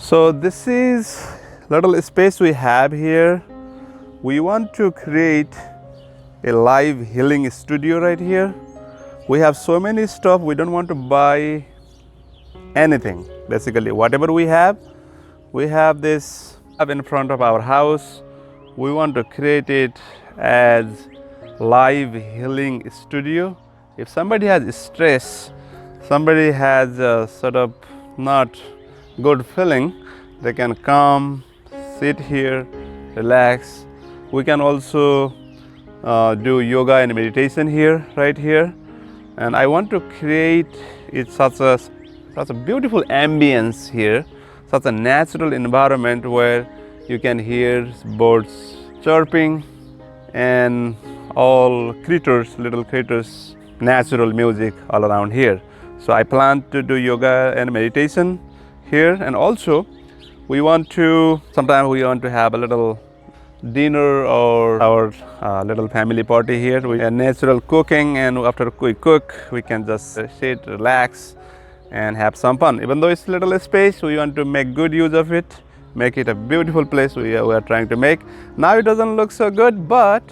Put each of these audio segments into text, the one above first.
So this is little space we have here. We want to create a live healing studio right here. We have so many stuff, we don't want to buy anything. Basically, whatever we have this in front of our house. We want to create it as live healing studio. If somebody has stress, somebody has a sort of not good feeling, they can come, sit here, relax. We can also do yoga and meditation here, right here. And I want to create it such a beautiful ambience here, such a natural environment where you can hear birds chirping and all critters, little critters, natural music all around here. So I plan to do yoga and meditation here, and also sometimes we want to have a little dinner or our little family party here. We have natural cooking, and after we cook, we can just sit, relax, and have some fun. Even though it's little space, we want to make good use of it, make it a beautiful place we are trying to make. Now it doesn't look so good, but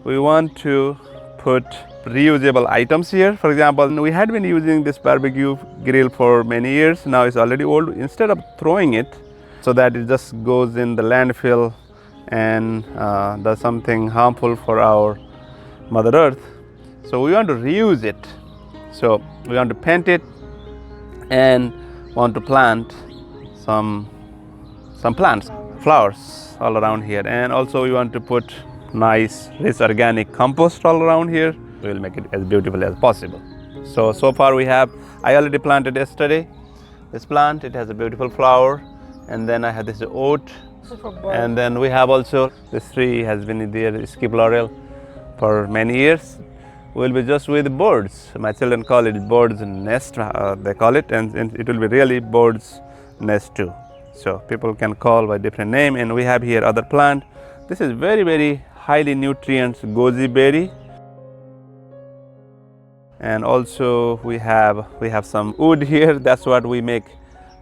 we want to put reusable items here. For example, we had been using this barbecue grill for many years. Now it's already old. Instead of throwing it so that it just goes in the landfill and does something harmful for our Mother Earth, so we want to reuse it. So we want to paint it and want to plant some plants, flowers all around here, and also we want to put nice rich organic compost all around here. We will make it as beautiful as possible. So far I already planted yesterday this plant. It has a beautiful flower, and then I have this oat, and then we have also this tree has been there, skip laurel, for many years. Will be just with birds. My children call it bird's nest, they call it, and it will be really bird's nest too. So people can call by different name. And we have here other plant. This is very, very highly nutrients goji berry. And also we have some wood here. That's what we make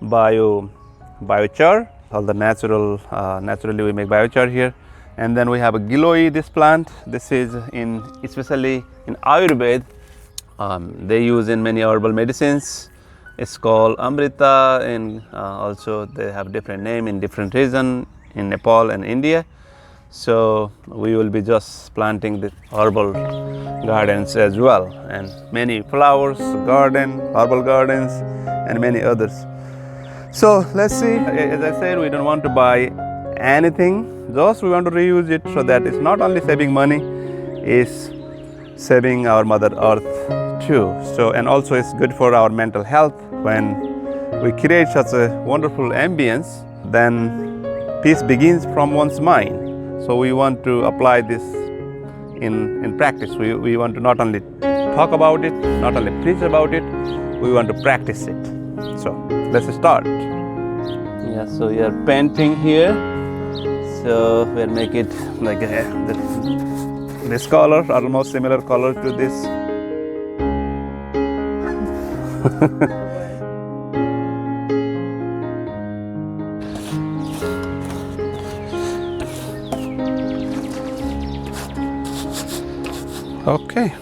biochar. All the naturally we make biochar here. And then we have a giloi, this plant. This is especially in Ayurveda. They use in many herbal medicines. It's called Amrita, and also they have different name in different region in Nepal and India. So we will be just planting the herbal gardens as well, and many flowers, herbal gardens, and many others. So let's see. As I said, we don't want to buy anything. Just we want to reuse it, so that it's not only saving money, it's saving our Mother Earth too. So, and also it's good for our mental health. When we create such a wonderful ambience, then peace begins from one's mind. So we want to apply this in practice. We want to not only talk about it, not only preach about it, we want to practice it. So let's start. Yeah, so we are painting here. So we'll make it like this color, almost similar color to this. Okay.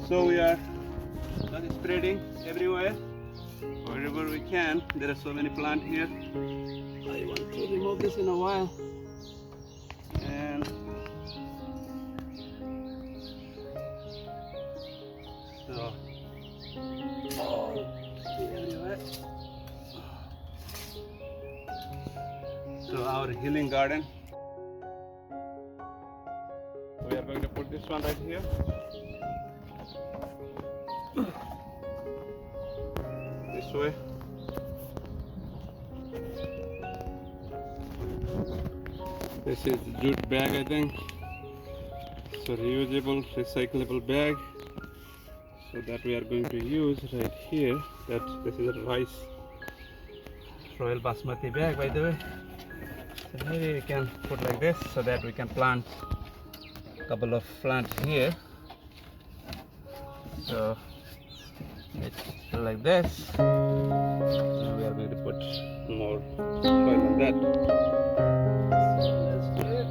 So we are spreading everywhere, wherever we can. There are so many plants here. I want to remove this in a while. And so, everywhere. So our healing garden. We are going to put this one right here. This way. This is jute bag, I think. So reusable, recyclable bag. So that we are going to use right here. This is a rice royal basmati bag, by the way. So maybe we can put like this so that we can plant a couple of plants here. So it's like this. Now we are going to put more soil on that. So let's do it.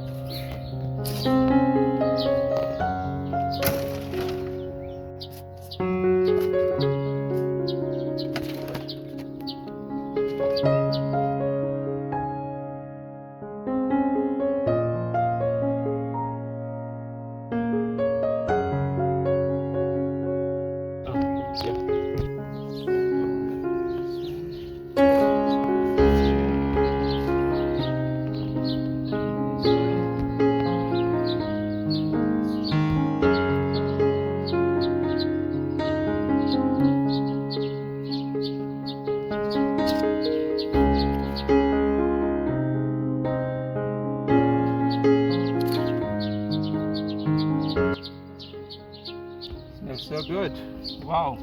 Smells so good. Wow.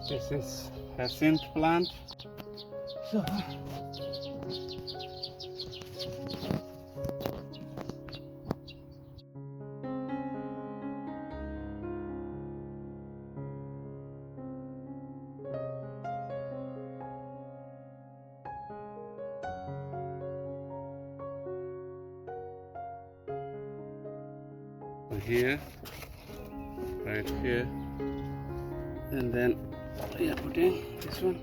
This is hyacinth plant. So here, right here, and then we are putting this one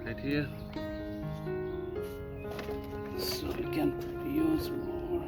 right here, so we can use more.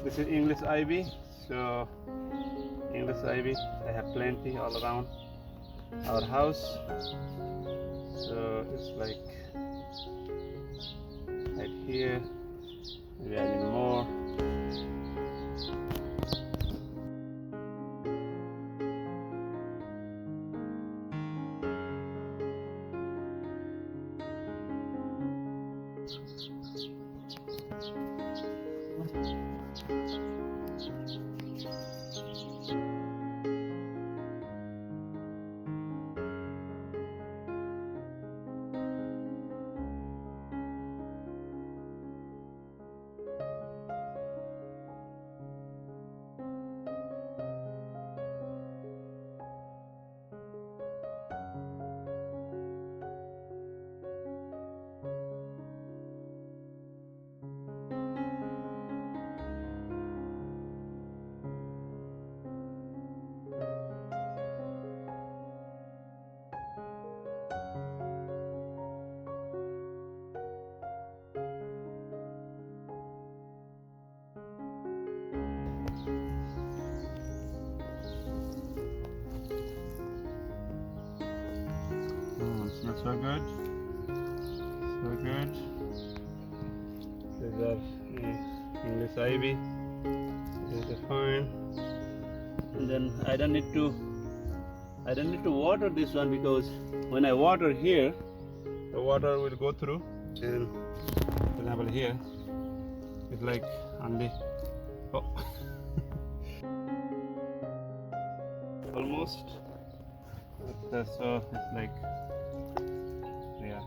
This is English ivy. So English ivy, I have plenty all around our house. So it's like right here. Maybe I need more. So good. So good. These are English ivy. These are fine. And then I don't need to water this one, because when I water here, the water will go through. And for example here, it's like only almost. So it's like, yeah.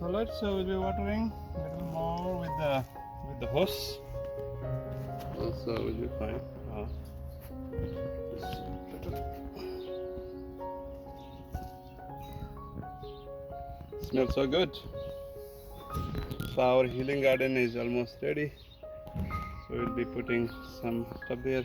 Alright, so we'll be watering a little more with the hose. Also, will be fine. Smells so good. So our healing garden is almost ready. So we'll be putting some stuff there.